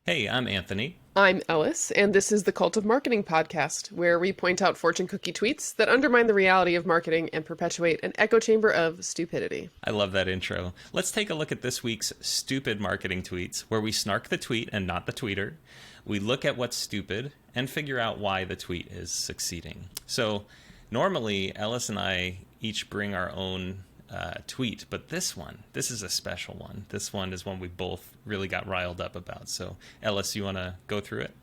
Hey, I'm Anthony. I'm Ellis, and this is the Cult of Marketing podcast, where we point out fortune cookie tweets that undermine the reality of marketing and perpetuate an echo chamber of stupidity. I love that intro. Let's take a look at this week's stupid marketing tweets, where we snark the tweet and not the tweeter. We look at what's stupid and figure out why the tweet is succeeding. So, normally, Ellis and I each bring our own tweet, but this is a special one. This one is one we both really got riled up about. So, Ellis, you want to go through it?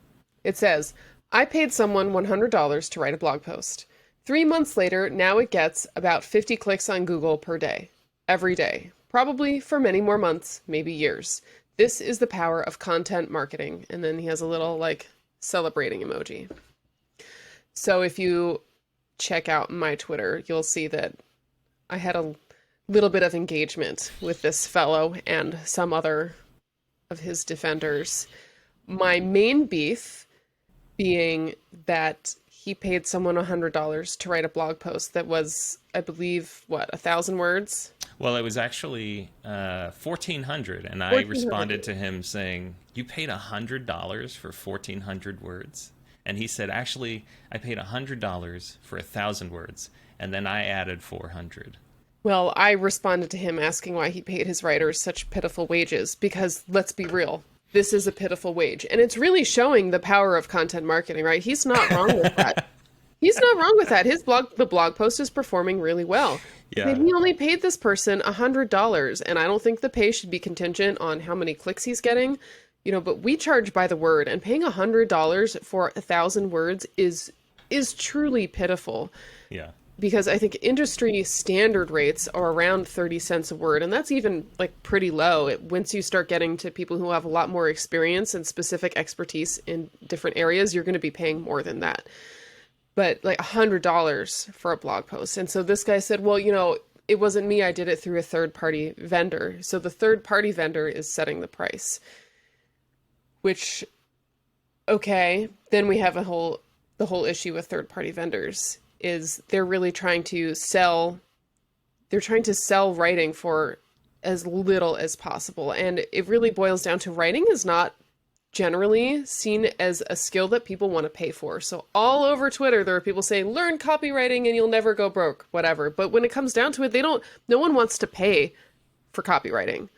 It says, I paid someone $100 to write a blog post. 3 months later, now it gets about 50 clicks on Google per day. Every day. Probably for many more months, maybe years. This is the power of content marketing. And then he has a little, celebrating emoji. So if you check out my Twitter, you'll see that I had a little bit of engagement with this fellow and some other of his defenders. My main beef being that he paid someone $100 to write a blog post that was, I believe, 1,000 words? Well, it was actually 1,400, and I 1,400. responded to him saying, "You paid $100 for 1,400 words?" And he said, "Actually, I paid $100 for 1,000 words, and then I added 400." Well, I responded to him asking why he paid his writers such pitiful wages, because let's be real, this is a pitiful wage. And it's really showing the power of content marketing, right? He's not wrong with that. He's not wrong with that. The blog post is performing really well. Yeah. Maybe he only paid this person $100, and I don't think the pay should be contingent on how many clicks he's getting, but we charge by the word, and paying $100 for 1,000 words is truly pitiful. Yeah. Because I think industry standard rates are around 30 cents a word, and that's even pretty low. Once you start getting to people who have a lot more experience and specific expertise in different areas, you're going to be paying more than that. But $100 for a blog post. And so this guy said, well, it wasn't me. I did it through a third party vendor. So the third party vendor is setting the price, which, okay, then we have the whole issue with third party vendors is they're really trying to sell writing for as little as possible. And it really boils down to writing is not generally seen as a skill that people want to pay for. So all over Twitter, there are people saying, learn copywriting and you'll never go broke, whatever. But when it comes down to it, no one wants to pay for copywriting,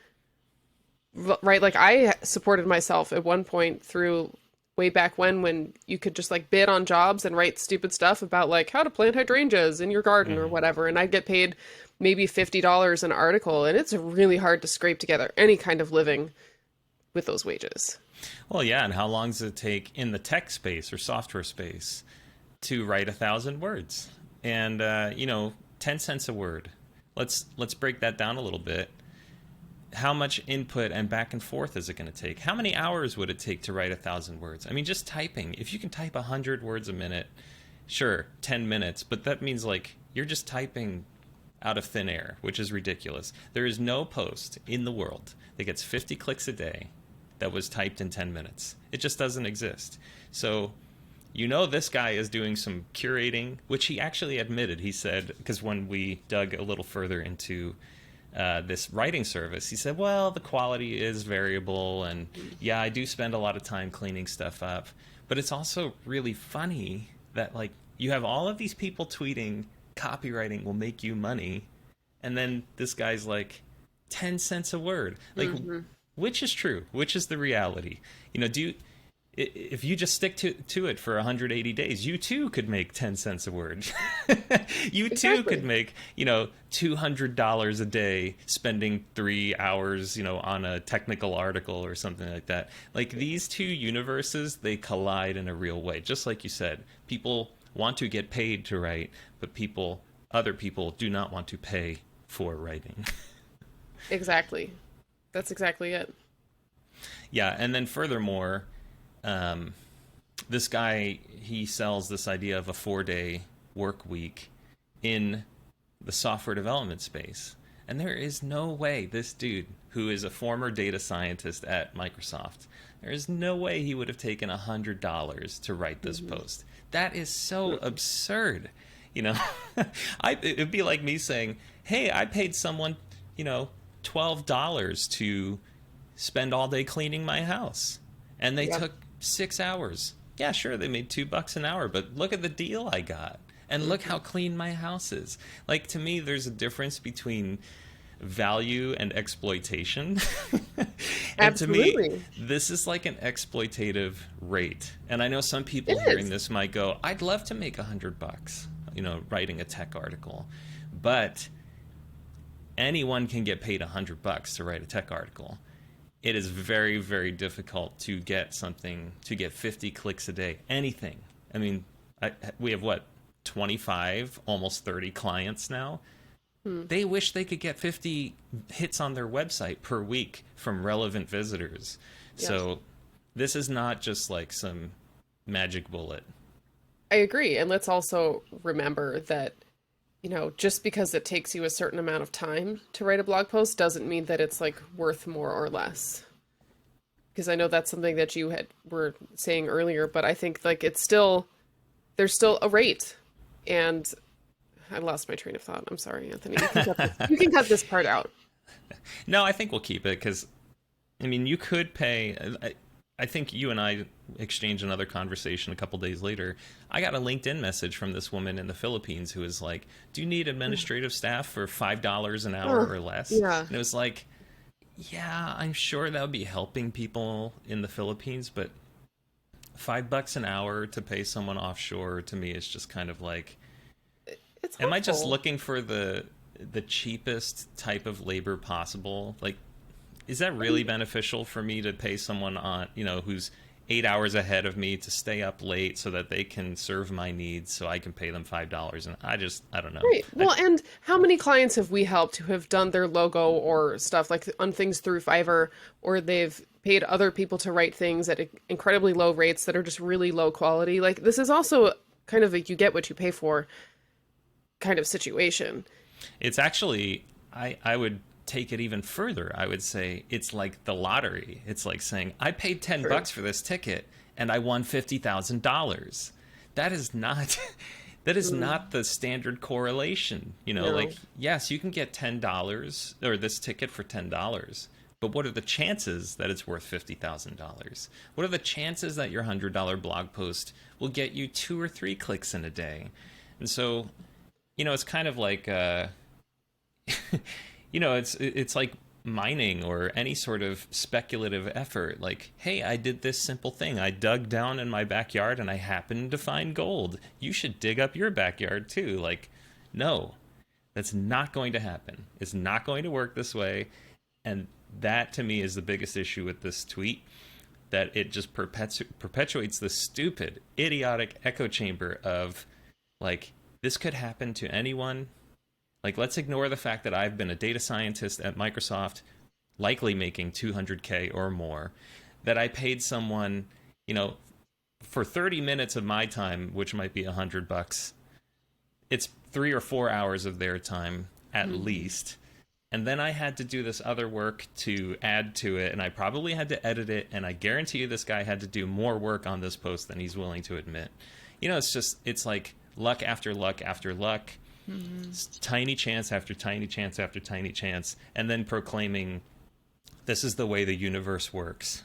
right? Like I supported myself at one point through way back when you could just bid on jobs and write stupid stuff about how to plant hydrangeas in your garden or Hmm. whatever. And I'd get paid maybe $50 an article. And it's really hard to scrape together any kind of living with those wages. Well, yeah, and how long does it take in the tech space or software space to write 1,000 words? And 10 cents a word. Let's break that down a little bit. How much input and back and forth is it going to take? How many hours would it take to write 1,000 words? I mean, just typing. If you can type 100 words a minute, sure, 10 minutes, but that means you're just typing out of thin air, which is ridiculous. There is no post in the world that gets 50 clicks a day that was typed in 10 minutes. It just doesn't exist. So, this guy is doing some curating, which he actually admitted. He said, because when we dug a little further into this writing service, he said, well, the quality is variable, and yeah, I do spend a lot of time cleaning stuff up. But it's also really funny that, you have all of these people tweeting, copywriting will make you money, and then this guy's 10 cents a word. Hmm. Which is true? Which is the reality? If you just stick to it for 180 days, you too could make 10 cents a word. You too could Exactly. make, $200 a day spending 3 hours, on a technical article or something like that. These two universes, they collide in a real way. Just like you said, people want to get paid to write, but other people do not want to pay for writing. Exactly. That's exactly it. Yeah, and then furthermore, um, this guy, he sells this idea of a 4-day work week in the software development space. And there is no way this dude, who is a former data scientist at Microsoft, there is no way he would have taken $100 to write this Hmm. post. That is so absurd. You know, it'd be like me saying, "Hey, I paid someone, $12 to spend all day cleaning my house." and they Yep. took 6 hours. Yeah, sure, they made $2 an hour, but look at the deal I got. And look how clean my house is. Like, to me, there's a difference between value and exploitation. And to me, Absolutely. this is like an exploitative rate. And I know some It people hearing is. this might go, I'd love to make $100, writing a tech article. But anyone can get paid $100 to write a tech article. It is very, very difficult to get something, to get 50 clicks a day, anything. I mean, we have what, 25, almost 30 clients now. They wish they could get 50 hits on their website per week from relevant visitors. Yes. So this is not just like some magic bullet. I agree. And let's also remember that, just because it takes you a certain amount of time to write a blog post doesn't mean that it's like worth more or less. Because I know that's something that you were saying earlier, but I think like there's still a rate. And I lost my train of thought. I'm sorry, Anthony. You can cut this part out. No, I think we'll keep it because, I mean, you could pay. I think you and I exchanged another conversation a couple days later. I got a LinkedIn message from this woman in the Philippines who was like, "Do you need administrative staff for $5 an hour or less?" Yeah. And it was like, yeah, I'm sure that would be helping people in the Philippines, but $5 an hour to pay someone offshore to me is just kind of like, It's am I just hopeful. looking for the cheapest type of labor possible? Like, is that really beneficial for me to pay someone on, who's 8 hours ahead of me to stay up late so that they can serve my needs so I can pay them $5? And I don't know. Right. Well, and how many clients have we helped who have done their logo or stuff like on things through Fiverr, or they've paid other people to write things at incredibly low rates that are just really low quality? Like, this is also kind of a you get what you pay for kind of situation. It's actually, I would take it even further. I would say it's like the lottery. It's like saying, I paid 10 True. bucks for this ticket and I won $50,000. That is not that is Mm, not the standard correlation. no. Like, yes, you can get $10 or this ticket for $10. But what are the chances that it's worth $50,000? What are the chances that your $100 blog post will get you 2 or 3 clicks in a day? And so, it's kind of like it's like mining or any sort of speculative effort. Like, hey, I did this simple thing. I dug down in my backyard and I happened to find gold. You should dig up your backyard too. Like, no, that's not going to happen. It's not going to work this way. And that to me is the biggest issue with this tweet, that it just perpetuates the stupid, idiotic echo chamber of like, this could happen to anyone. Like, let's ignore the fact that I've been a data scientist at Microsoft, likely making 200K or more, that I paid someone, for 30 minutes of my time, which might be $100. It's 3 or 4 hours of their time at Mhm. least. And then I had to do this other work to add to it, and I probably had to edit it, and I guarantee you this guy had to do more work on this post than he's willing to admit. It's like luck after luck after luck, Mhm. tiny chance after tiny chance after tiny chance, and then proclaiming this is the way the universe works.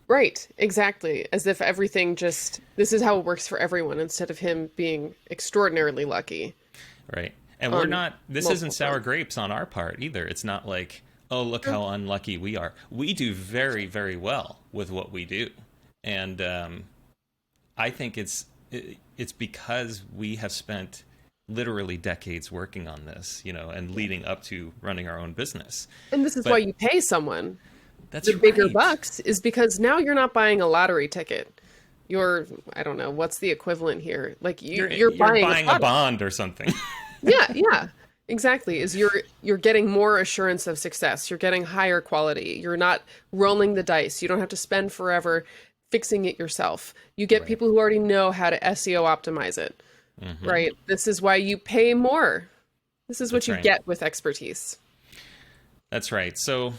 Right, exactly. As if this is how it works for everyone instead of him being extraordinarily lucky Right? And we're on not, this isn't multiple sour fronts. grapes on our part either. It's not like, oh, look True. how unlucky we are. We do very, very well with what we do. And I think it's because we have spent literally decades working on this, and leading up to running our own business. And this is why But you pay someone that's the bigger right. bucks is because now you're not buying a lottery ticket. You're, I don't know, what's the equivalent here? Like you're You're buying a buying a product. bond or something. Yeah, yeah. Exactly. Is you're getting more assurance of success. You're getting higher quality. You're not rolling the dice. You don't have to spend forever fixing it yourself. You get Right. people who already know how to SEO optimize it, Hmm. right? This is why you pay more. This is what That's you right. get with expertise. That's right. So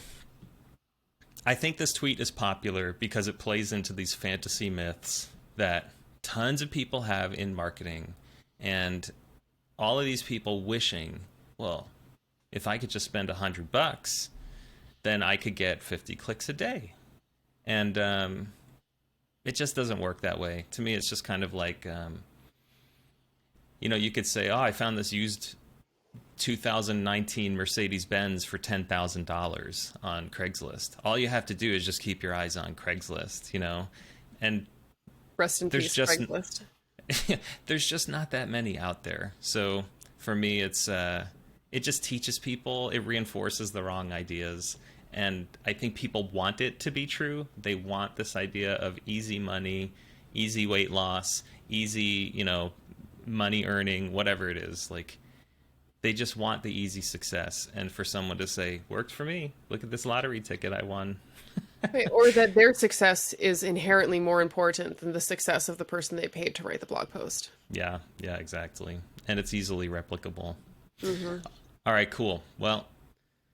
I think this tweet is popular because it plays into these fantasy myths that tons of people have in marketing, and all of these people wishing, well, if I could just spend $100, then I could get 50 clicks a day. And it just doesn't work that way. To me, it's just kind of like, you could say, oh, I found this used 2019 Mercedes-Benz for $10,000 on Craigslist. All you have to do is just keep your eyes on Craigslist. And Rest in there's peace, just Craigslist. there's just not that many out there. So for me, it just teaches people, it reinforces the wrong ideas. And I think people want it to be true. They want this idea of easy money, easy weight loss, easy, money earning, whatever it is. Like, they just want the easy success. And for someone to say, worked for me, look at this lottery ticket I won. Right, or that their success is inherently more important than the success of the person they paid to write the blog post. Yeah, exactly. And it's easily replicable. Mm-hmm. All right, cool. Well,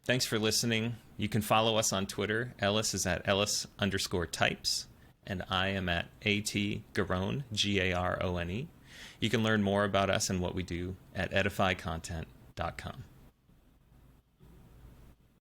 thanks for listening. You can follow us on Twitter. Ellis is at Ellis_types, and I am at ATGarone, Garone. You can learn more about us and what we do at edifycontent.com.